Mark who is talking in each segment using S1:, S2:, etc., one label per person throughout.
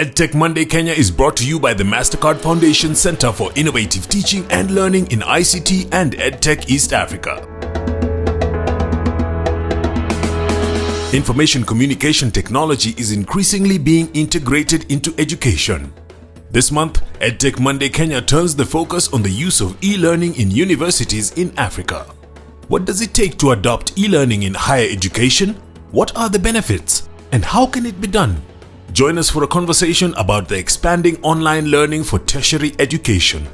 S1: EdTech Monday Kenya is brought to you by the Mastercard Foundation Center for Innovative Teaching and Learning in ICT and EdTech East Africa. Information communication technology is increasingly being integrated into education. This month, EdTech Monday Kenya turns the focus on the use of e-learning in universities in Africa. What does it take to adopt e-learning in higher education? What are the benefits? And how can it be done? Join us for a conversation about the expanding online learning for tertiary education.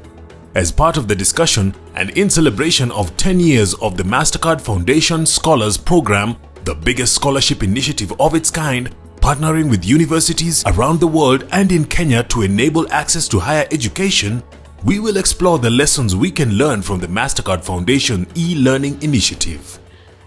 S1: As part of the discussion and in celebration of 10 years of the Mastercard Foundation Scholars Program, the biggest scholarship initiative of its kind, partnering with universities around the world and in Kenya to enable access to higher education, we will explore the lessons we can learn from the Mastercard Foundation e-learning initiative.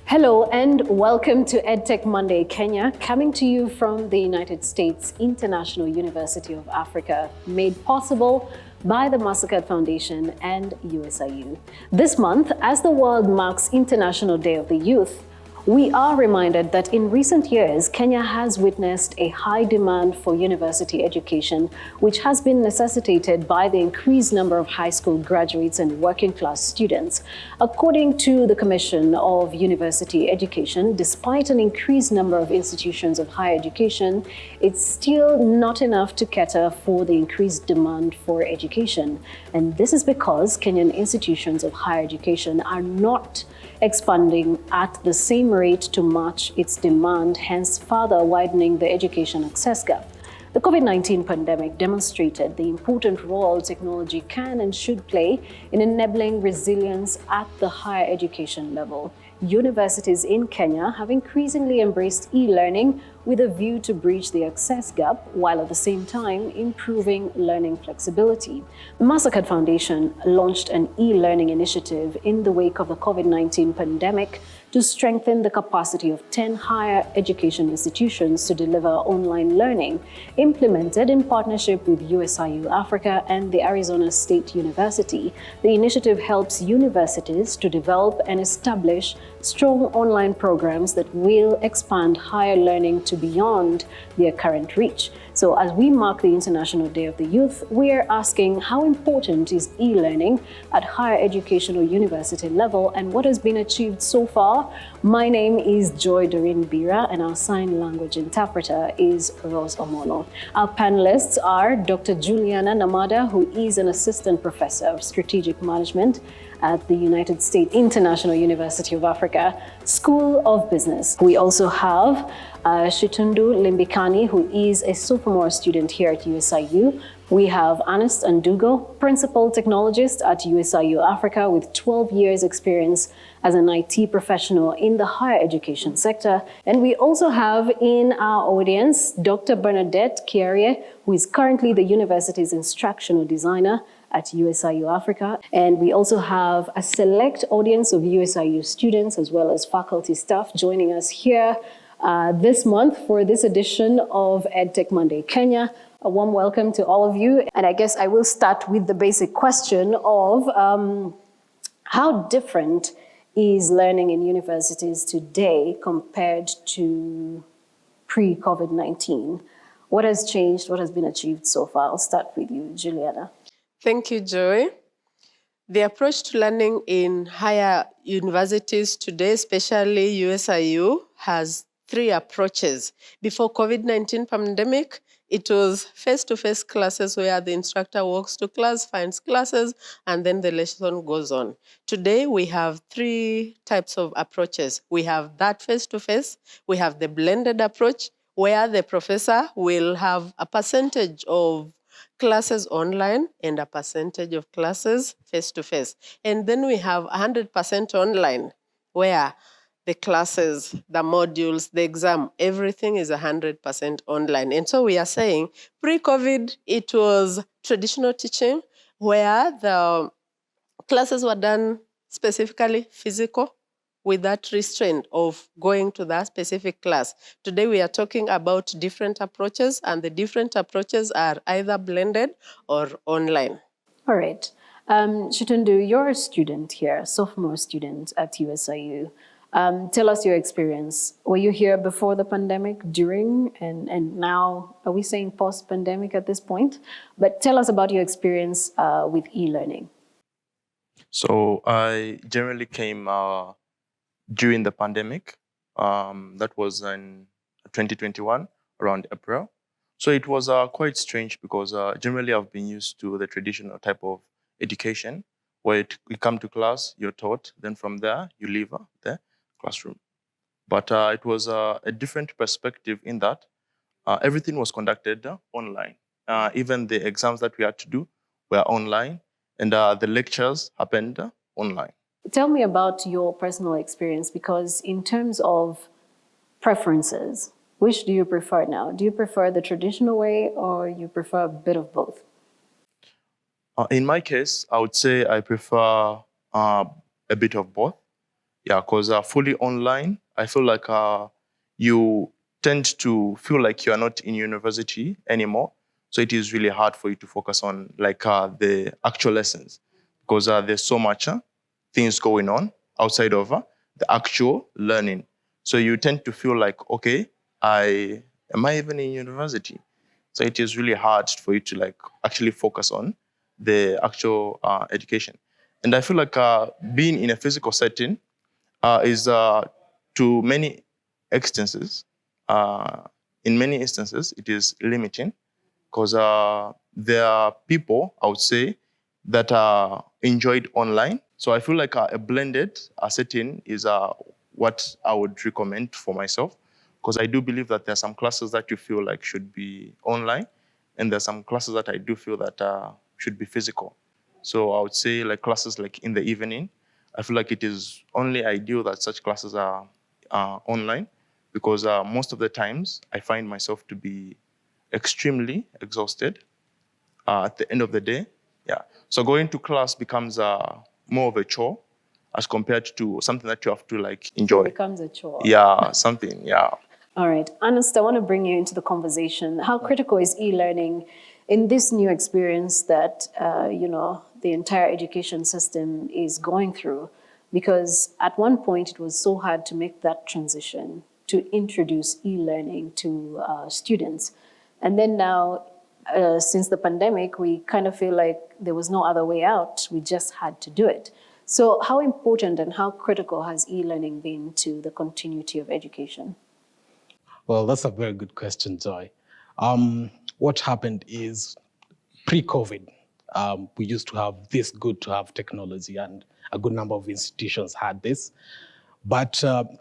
S2: Hello and welcome to EdTech Monday Kenya, coming to you from the United States International University of Africa, made possible by the Mastercard Foundation and USIU. This month, as the world marks International Day of the Youth, we are reminded that in recent years, Kenya has witnessed a high demand for university education, which has been necessitated by the increased number of high school graduates and working class students. According to the Commission of University Education, despite an increased number of institutions of higher education, it's still not enough to cater for the increased demand for education. And this is because Kenyan institutions of higher education are not expanding at the same rate to match its demand, hence further widening the education access gap. The COVID-19 pandemic demonstrated the important role technology can and should play in enabling resilience at the higher education level. Universities in Kenya have increasingly embraced e-learning with a view to bridge the access gap, while at the same time improving learning flexibility. The Mastercard Foundation launched an e-learning initiative in the wake of the COVID-19 pandemic to strengthen the capacity of 10 higher education institutions to deliver online learning, implemented in partnership with USIU-Africa and the Arizona State University. The initiative helps universities to develop and establish strong online programs that will expand higher learning to beyond their current reach. So as we mark the International Day of the Youth, we are asking how important is e-learning at higher education or university level and what has been achieved so far. My name is Joy Doreen Bira and our sign language interpreter is Rose Omolo. Our panelists are Dr. Juliana Namada, who is an assistant professor of strategic management at the United States International University of Africa School of Business. We also have Shitundu Limbikani, who is a sophomore student here at USIU. We have Ernest Andugo, principal technologist at USIU-Africa with 12 years experience as an IT professional in the higher education sector. And we also have in our audience Dr. Bernadette Kiarie, who is currently the university's instructional designer at USIU-Africa. And we also have a select audience of USIU students as well as faculty staff joining us here this month for this edition of EdTech Monday Kenya. A warm welcome to all of you. And I guess I will start with the basic question of how different is learning in universities today compared to pre-COVID-19? What has changed? What has been achieved so far? I'll start with you, Juliana.
S3: Thank you, Joy. The approach to learning in higher universities today, especially USIU, has three approaches. Before COVID-19 pandemic, it was face-to-face classes where the instructor walks to class, finds classes, and then the lesson goes on. Today, we have three types of approaches. We have that face-to-face, we have the blended approach, where the professor will have a percentage of classes online and a percentage of classes face-to-face. And then we have 100% online, where the classes, the modules, the exam, everything is 100% online. And so we are saying pre-COVID, it was traditional teaching where the classes were done specifically physical with that restraint of going to that specific class. Today we are talking about different approaches, and the different approaches are either blended or online.
S2: All right. Shitundu, you're a student here, sophomore student at USIU. Tell us your experience. Were you here before the pandemic, during, and now, are we saying post-pandemic at this point? But tell us about your experience with e-learning.
S4: So I generally came during the pandemic. That was in 2021, around April. So it was quite strange because generally I've been used to the traditional type of education where you come to class, you're taught, then from there you leave the classroom. But it was a different perspective in that everything was conducted online. Even the exams that we had to do were online, and the lectures happened online.
S2: Tell me about your personal experience, because in terms of preferences, which do you prefer now? Do you prefer the traditional way, or you prefer a bit of both?
S4: In my case, I would say I prefer a bit of both. Yeah, because fully online, I feel like you tend to feel like you are not in university anymore. So it is really hard for you to focus on like the actual lessons, because there's so much things going on outside of the actual learning. So you tend to feel like, okay, am I even in university? So it is really hard for you to like actually focus on the actual education. And I feel like being in a physical setting is to many instances, in many instances, it is limiting, because there are people, I would say, that enjoyed online. So I feel like a blended setting is what I would recommend for myself, because I do believe that there are some classes that you feel like should be online, and there's some classes that I do feel that should be physical. So I would say like classes like in the evening, I feel like it is only ideal that such classes are online, because most of the times I find myself to be extremely exhausted at the end of the day. Yeah. So going to class becomes more of a chore as compared to something that you have to like enjoy.
S2: It becomes a chore.
S4: Yeah, something, yeah.
S2: All right. Ernest, I want to bring you into the conversation. How critical is e-learning in this new experience that, the entire education system is going through? Because at one point, it was so hard to make that transition, to introduce e-learning to students. And then now, since the pandemic, we kind of feel like there was no other way out. We just had to do it. So how important and how critical has e-learning been to the continuity of education?
S5: Well, that's a very good question, Joy. What happened is pre-COVID, we used to have this good to have technology, and a good number of institutions had this. But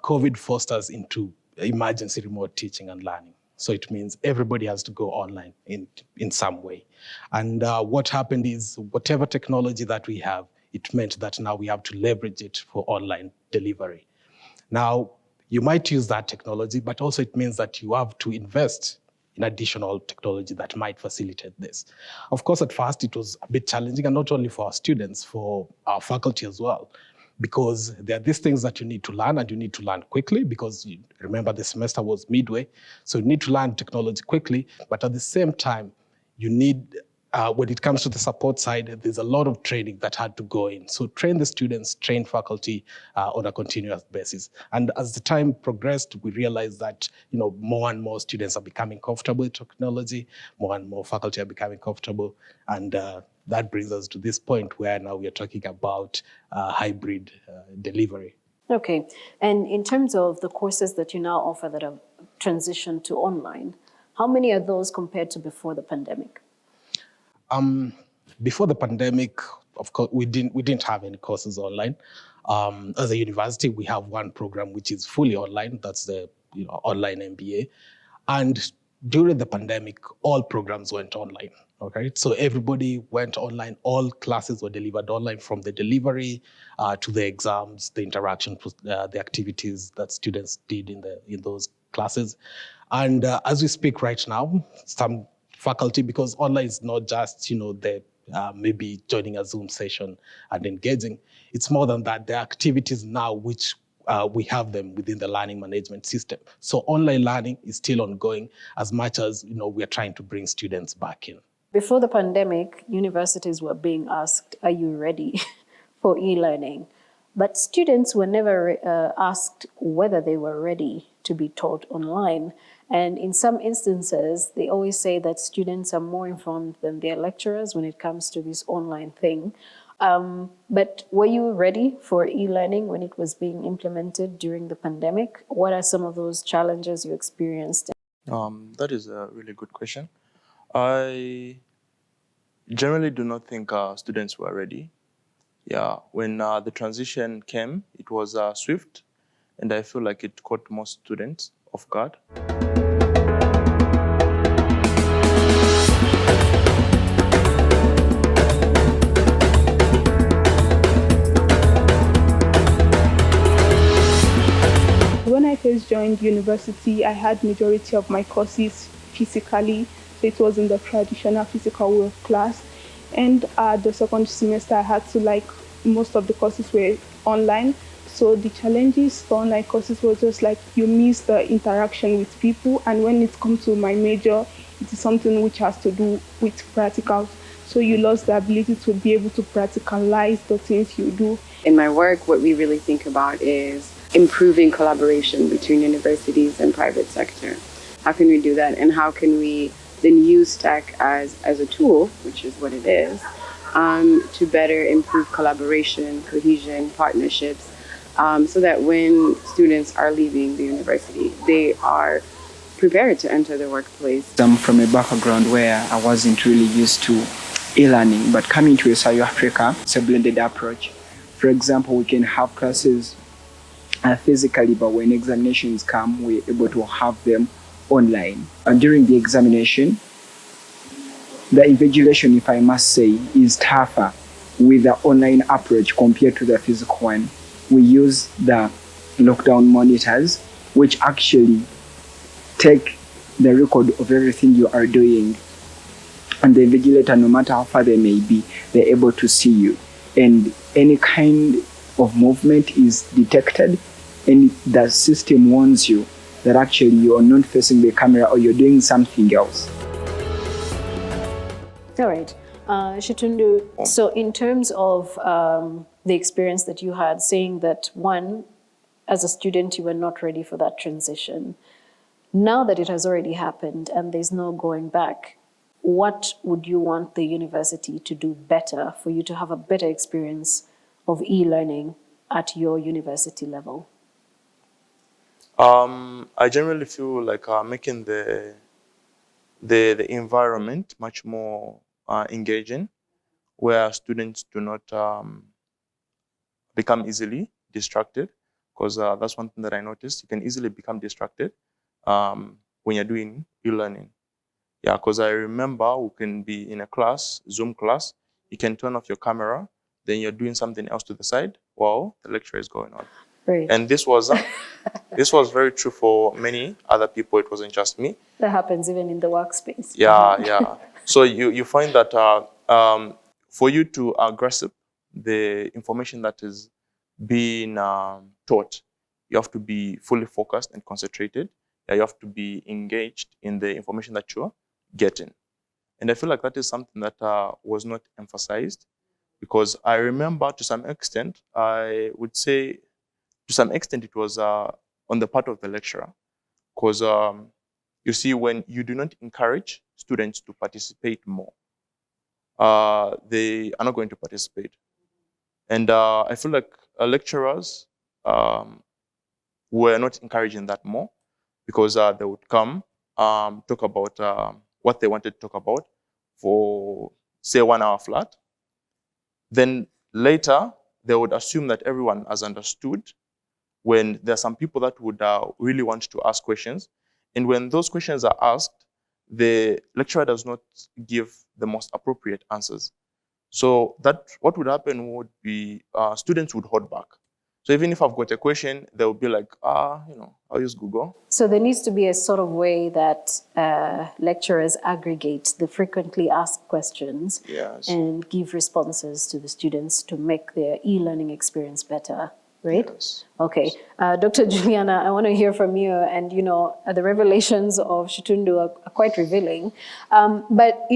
S5: COVID forced us into emergency remote teaching and learning. So it means everybody has to go online in some way. And what happened is whatever technology that we have, it meant that now we have to leverage it for online delivery. Now, you might use that technology, but also it means that you have to invest in additional technology that might facilitate this. Of course, at first it was a bit challenging, and not only for our students, for our faculty as well, because there are these things that you need to learn, and you need to learn quickly, because you remember the semester was midway. So you need to learn technology quickly, but at the same time, you need, when it comes to the support side, there's a lot of training that had to go in. So train the students, train faculty on a continuous basis. And as the time progressed, we realized that more and more students are becoming comfortable with technology, more and more faculty are becoming comfortable, and that brings us to this point where now we are talking about hybrid delivery.
S2: Okay, and in terms of the courses that you now offer that have transitioned to online, how many are those compared to before the pandemic?
S5: Before the pandemic, of course, we didn't have any courses online. As a university, we have one program which is fully online. That's the online MBA. And during the pandemic, all programs went online. Okay, so everybody went online. All classes were delivered online, from the delivery to the exams, the interaction, the activities that students did in those classes. And as we speak right now, some faculty, because online is not just maybe joining a Zoom session and engaging. It's more than that. The activities now which we have them within the learning management system. So online learning is still ongoing, as much as we are trying to bring students back in.
S2: Before the pandemic, universities were being asked, are you ready for e-learning? but students were never asked whether they were ready to be taught online. And in some instances, they always say that students are more informed than their lecturers when it comes to this online thing. But were you ready for e-learning when it was being implemented during the pandemic? What are some of those challenges you experienced?
S4: That is a really good question. I generally do not think students were ready. Yeah, when the transition came, it was swift, and I feel like it caught most students off guard.
S6: When I first joined university, I had majority of my courses physically, so it was in the traditional physical way of class. And the second semester, I had to most of the courses were online. So the challenges for online courses were just you miss the interaction with people. And when it comes to my major, it is something which has to do with practicals. So you lost the ability to be able to practicalize the things you do.
S7: In my work, what we really think about is improving collaboration between universities and private sector. How can we do that? And how can we then use tech as a tool, which is what it is, to better improve collaboration, cohesion, partnerships, so that when students are leaving the university, they are prepared to enter the workplace.
S8: I'm from a background where I wasn't really used to e-learning, but coming to USIU-Africa, it's a blended approach. For example, we can have classes physically, but when examinations come, we're able to have them online. And during the examination, the invigilation, if I must say, is tougher with the online approach compared to the physical one. We use the lockdown monitors, which actually take the record of everything you are doing. And the invigilator, no matter how far they may be, they're able to see you. And any kind of movement is detected, and the system warns you that actually you are not facing the camera or you're doing something else.
S2: All right. Shitundu, so in terms of the experience that you had, saying that one, as a student, you were not ready for that transition. Now that it has already happened and there's no going back, what would you want the university to do better for you to have a better experience of e-learning at your university level?
S4: I generally feel like making the environment much more engaging, where students do not become easily distracted, because that's one thing that I noticed. You can easily become distracted when you're doing e-learning. Yeah, because I remember we can be in a class, Zoom class, you can turn off your camera, then you're doing something else to the side while the lecture is going on.
S2: Right.
S4: And this was very true for many other people. It wasn't just me.
S2: That happens even in the workspace.
S4: Yeah, yeah. So you find that for you to grasp the information that is being taught, you have to be fully focused and concentrated. Yeah, you have to be engaged in the information that you're getting. And I feel like that is something that was not emphasized, because I remember to some extent, I would say to some extent it was on the part of the lecturer, because you see, when you do not encourage students to participate more, they are not going to participate. And I feel like lecturers were not encouraging that more, because they would come, talk about what they wanted to talk about for, say, 1 hour flat. Then later, they would assume that everyone has understood, when there are some people that would really want to ask questions. And when those questions are asked, the lecturer does not give the most appropriate answers. So that what would happen would be students would hold back. So even if I've got a question, they will be like, I'll use Google.
S2: So there needs to be a sort of way that lecturers aggregate the frequently asked questions,
S4: yes,
S2: and give responses to the students to make their e-learning experience better, right?
S4: Yes.
S2: Okay. Dr. Juliana, I want to hear from you. And, the revelations of Shitundu are quite revealing. But,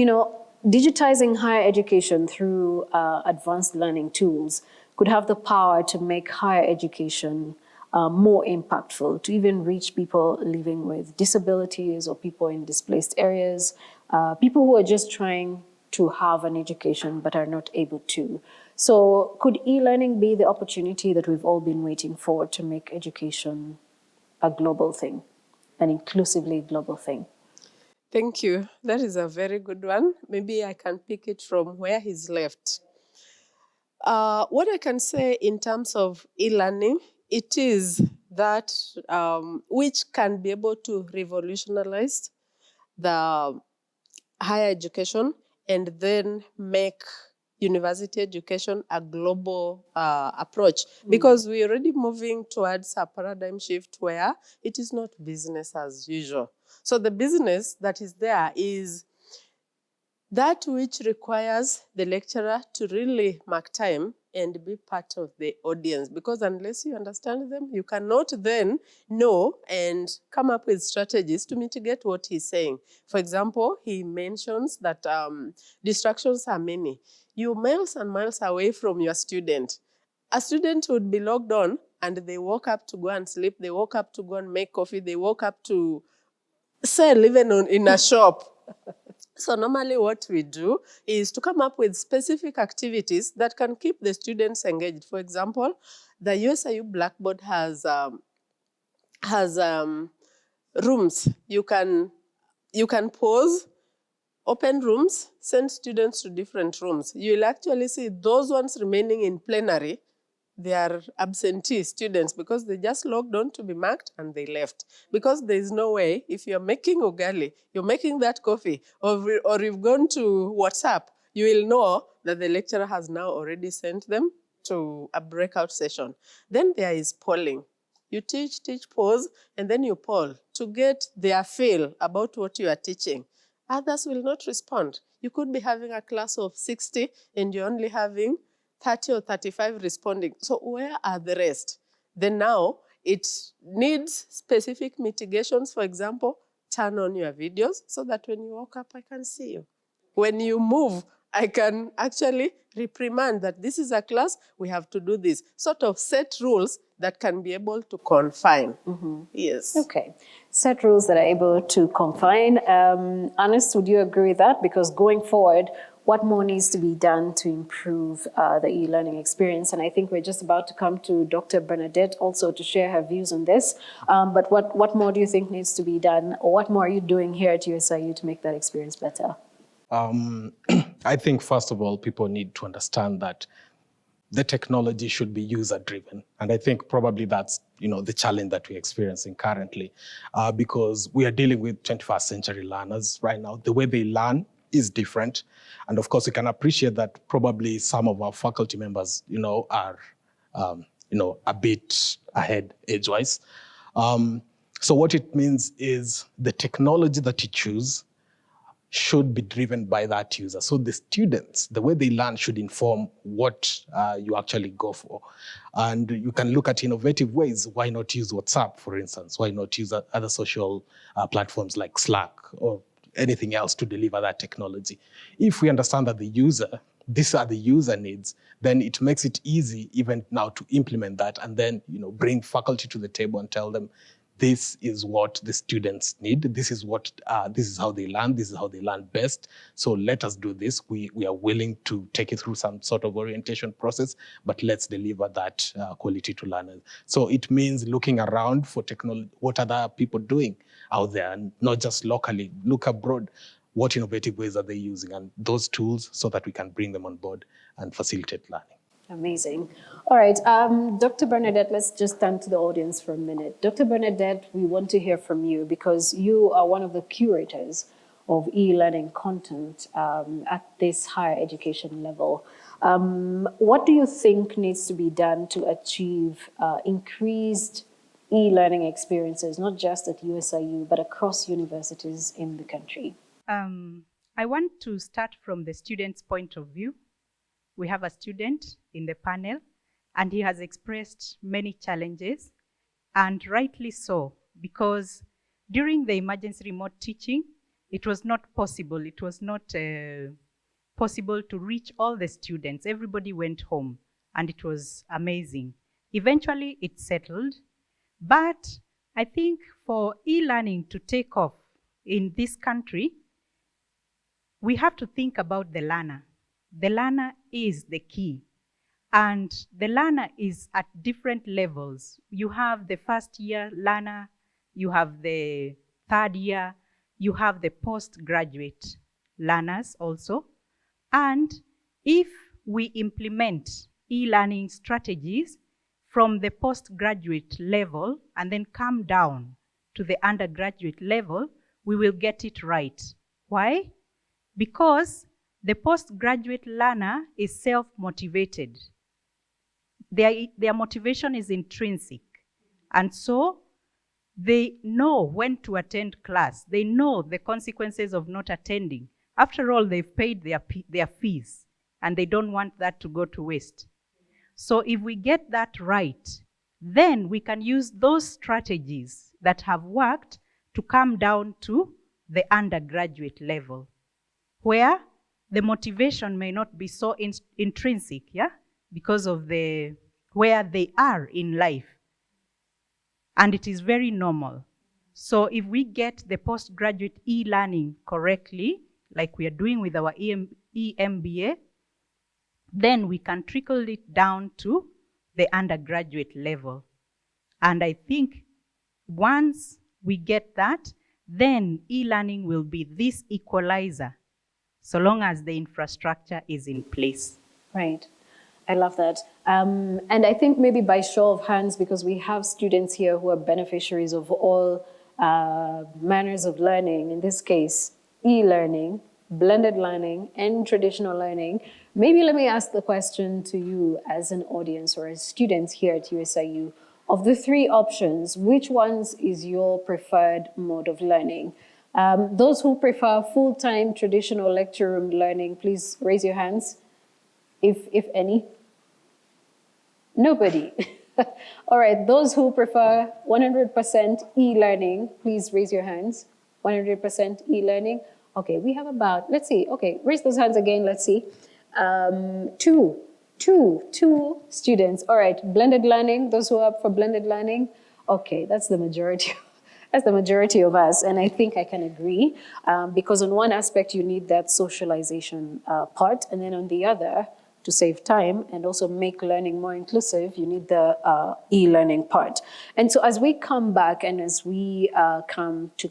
S2: digitizing higher education through advanced learning tools could have the power to make higher education more impactful, to even reach people living with disabilities or people in displaced areas, people who are just trying to have an education but are not able to. So could e-learning be the opportunity that we've all been waiting for to make education a global thing, an inclusively global thing?
S3: Thank you. That is a very good one. Maybe I can pick it from where he's left. What I can say in terms of e-learning, it is that which can be able to revolutionize the higher education and then make university education a global approach, because we're already moving towards a paradigm shift where it is not business as usual. So the business that is there is that which requires the lecturer to really mark time and be part of the audience, because unless you understand them, you cannot then know and come up with strategies to mitigate what he's saying. For example, he mentions that distractions are many. You're miles and miles away from your student. A student would be logged on and they woke up to go and sleep, they woke up to go and make coffee, they woke up to sell even in a shop. So normally what we do is to come up with specific activities that can keep the students engaged. For example, the USIU Blackboard has rooms. You can pause, open rooms, send students to different rooms. You'll actually see those ones remaining in plenary, they are absentee students because they just logged on to be marked and they left. Because there is no way, if you're making ugali, you're making that coffee, or you've gone to WhatsApp, you will know that the lecturer has now already sent them to a breakout session. Then there is polling. You teach, pause, and then you poll to get their feel about what you are teaching. Others will not respond. You could be having a class of 60 and you're only having 30 or 35 responding. So where are the rest? Then now it needs specific mitigations. For example, turn on your videos so that when you walk up, I can see you. When you move, I can actually reprimand that this is a class, we have to do this. Sort of set rules that can be able to confine. Yes.
S2: Okay. Set rules that are able to confine. Ernest, would you agree with that? Because going forward, what more needs to be done to improve the e-learning experience? And I think we're just about to come to Dr. Bernadette also to share her views on this. But what more do you think needs to be done? Or what more are you doing here at USIU to make that experience better?
S5: I think, first of all, people need to understand that the technology should be user-driven. And I think probably that's, the challenge that we're experiencing currently, because we are dealing with 21st century learners right now. The way they learn is different. And of course, we can appreciate that probably some of our faculty members, are, a bit ahead age-wise. So what it means is the technology that you choose should be driven by that user. So the students, the way they learn should inform what you actually go for. And you can look at innovative ways. Why not use WhatsApp, for instance? Why not use other social platforms like Slack or anything else to deliver that technology? If we understand that these are the user needs, then it makes it easy even now to implement that and then, bring faculty to the table and tell them, this is what the students need. This is how they learn. This is how they learn best. So let us do this. We are willing to take it through some sort of orientation process, but let's deliver that quality to learners. So it means looking around for technology. What are the people doing out there, and not just locally? Look abroad. What innovative ways are they using, and those tools, so that we can bring them on board and facilitate learning.
S2: Amazing. All right, Dr. Bernadette, let's just turn to the audience for a minute. Dr. Bernadette, we want to hear from you because you are one of the curators of e-learning content at this higher education level. What do you think needs to be done to achieve increased e-learning experiences, not just at USIU, but across universities in the country?
S9: I want to start from the student's point of view. We have a student in the panel, and he has expressed many challenges, and rightly so, because during the emergency remote teaching, it was not possible. It was not possible to reach all the students. Everybody went home, and it was amazing. Eventually, it settled, but I think for e-learning to take off in this country, we have to think about the learner. The learner is the key. And the learner is at different levels. You have the first year learner, you have the third year, you have the postgraduate learners also. And if we implement e-learning strategies from the postgraduate level and then come down to the undergraduate level, we will get it right. Why? Because the postgraduate learner is self-motivated. Their motivation is intrinsic. And so they know when to attend class. They know the consequences of not attending. After all, they've paid their fees, and they don't want that to go to waste. So if we get that right, then we can use those strategies that have worked to come down to the undergraduate level, where the motivation may not be so intrinsic, yeah, because of where they are in life. And it is very normal. So if we get the postgraduate e-learning correctly, like we are doing with our EMBA, then we can trickle it down to the undergraduate level. And I think once we get that, then e-learning will be this equalizer, so long as the infrastructure is in place.
S2: Right. I love that. And I think maybe by show of hands, because we have students here who are beneficiaries of all manners of learning, in this case, e-learning, blended learning, and traditional learning, maybe let me ask the question to you as an audience or as students here at USIU. Of the three options, which ones is your preferred mode of learning? Those who prefer full-time traditional lecture room learning, please raise your hands, if any. Nobody. All right, those who prefer 100% e-learning, please raise your hands. 100% e-learning. Okay, we have about, let's see, okay, raise those hands again, let's see. Two students. All right, blended learning, those who are up for blended learning. Okay, that's the majority. That's the majority of us, and I think I can agree, because on one aspect you need that socialization part, and then on the other, to save time and also make learning more inclusive, you need the e-learning part. And so as we come back and as we come to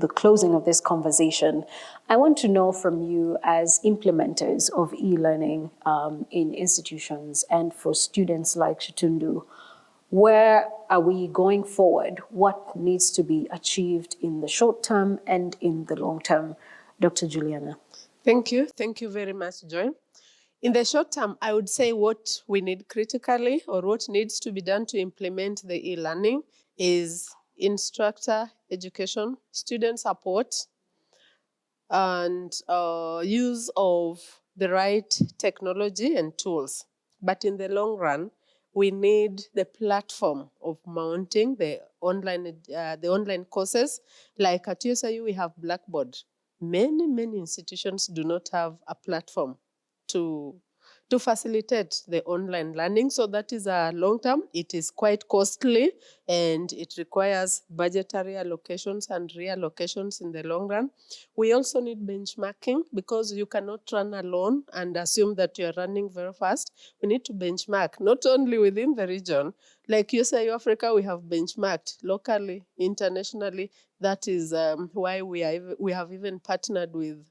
S2: the closing of this conversation, I want to know from you as implementers of e-learning in institutions and for students like Shitundu, where are we going forward? What needs to be achieved in the short term and in the long term? Dr. Juliana.
S3: Thank you. Thank you very much, Joy. In the short term, I would say what we need critically or what needs to be done to implement the e-learning is instructor education, student support, and use of the right technology and tools. But in the long run, we need the platform of mounting the online courses. Like at USIU, we have Blackboard. Many institutions do not have a platform to facilitate the online learning. So that is a long term. It is quite costly and it requires budgetary allocations and reallocations in the long run. We also need benchmarking because you cannot run alone and assume that you're running very fast. We need to benchmark not only within the region. Like USIU-Africa, we have benchmarked locally, internationally. That is why we have even partnered with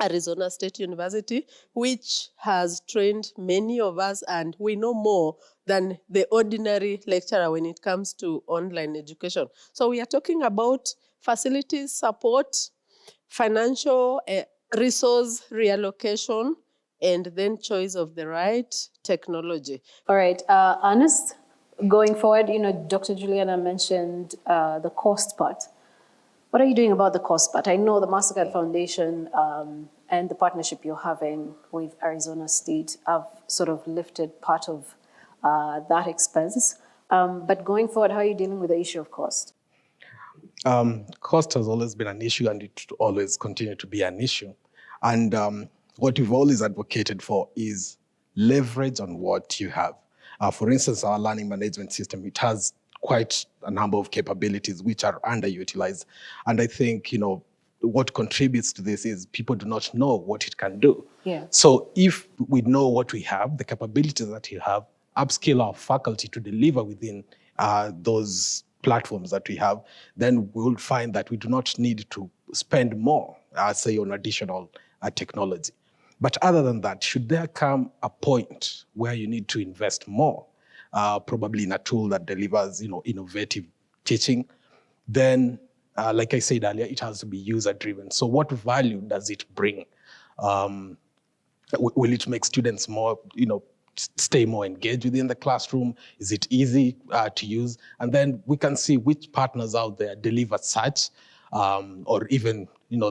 S3: Arizona State University, which has trained many of us, and we know more than the ordinary lecturer when it comes to online education. So we are talking about facilities support, financial resource reallocation, and then choice of the right technology.
S2: All right, Ernest, going forward, Dr. Juliana mentioned the cost part. What are you doing about the cost part? I know the Mastercard Foundation and the partnership you're having with Arizona State have sort of lifted part of that expense. But going forward, how are you dealing with the issue of cost?
S5: Cost has always been an issue and it will always continue to be an issue. And what we've always advocated for is leverage on what you have. For instance, our learning management system, it has quite a number of capabilities which are underutilized. And I think, what contributes to this is people do not know what it can do.
S2: Yeah.
S5: So if we know what we have, the capabilities that we have, upskill our faculty to deliver within those platforms that we have, then we'll find that we do not need to spend more, say, on additional technology. But other than that, should there come a point where you need to invest more, probably in a tool that delivers, innovative teaching, then, like I said earlier, it has to be user-driven. So what value does it bring? Will it make students more, stay more engaged within the classroom? Is it easy to use? And then we can see which partners out there deliver such, or even,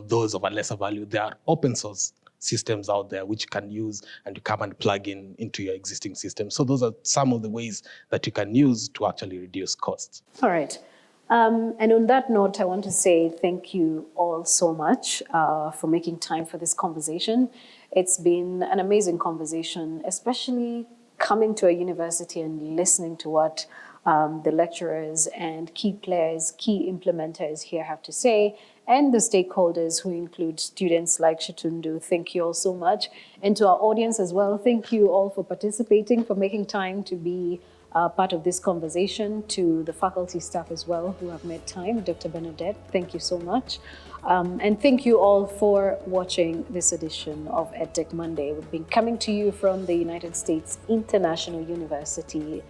S5: those of a lesser value. There are open source systems out there which you can use and you come and plug into your existing system. So those are some of the ways that you can use to actually reduce costs.
S2: All right. And on that note, I want to say thank you all so much for making time for this conversation. It's been an amazing conversation, especially coming to a university and listening to what the lecturers and key players, key implementers here have to say, and the stakeholders who include students like Shitundu. Thank you all so much. And to our audience as well, thank you all for participating, for making time to be part of this conversation. To the faculty staff as well who have made time. Dr. Bernadette, thank you so much. And thank you all for watching this edition of EdTech Monday. We've been coming to you from the United States International University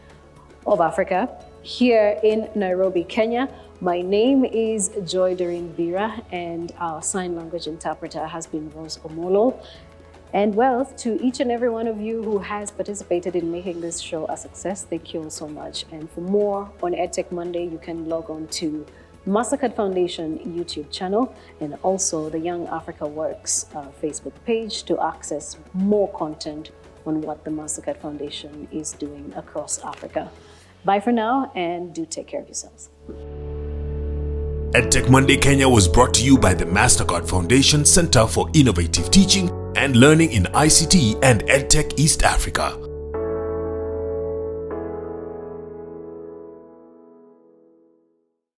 S2: of Africa, here in Nairobi, Kenya. My name is Joy Doreen Bira, and our sign language interpreter has been Rose Omolo. And well, to each and every one of you who has participated in making this show a success, thank you all so much. And for more on EdTech Monday, you can log on to Mastercard Foundation YouTube channel and also the Young Africa Works Facebook page to access more content on what the Mastercard Foundation is doing across Africa. Bye for now, and do take care of yourselves.
S1: EdTech Monday Kenya was brought to you by the Mastercard Foundation Center for Innovative Teaching and Learning in ICT and EdTech East Africa.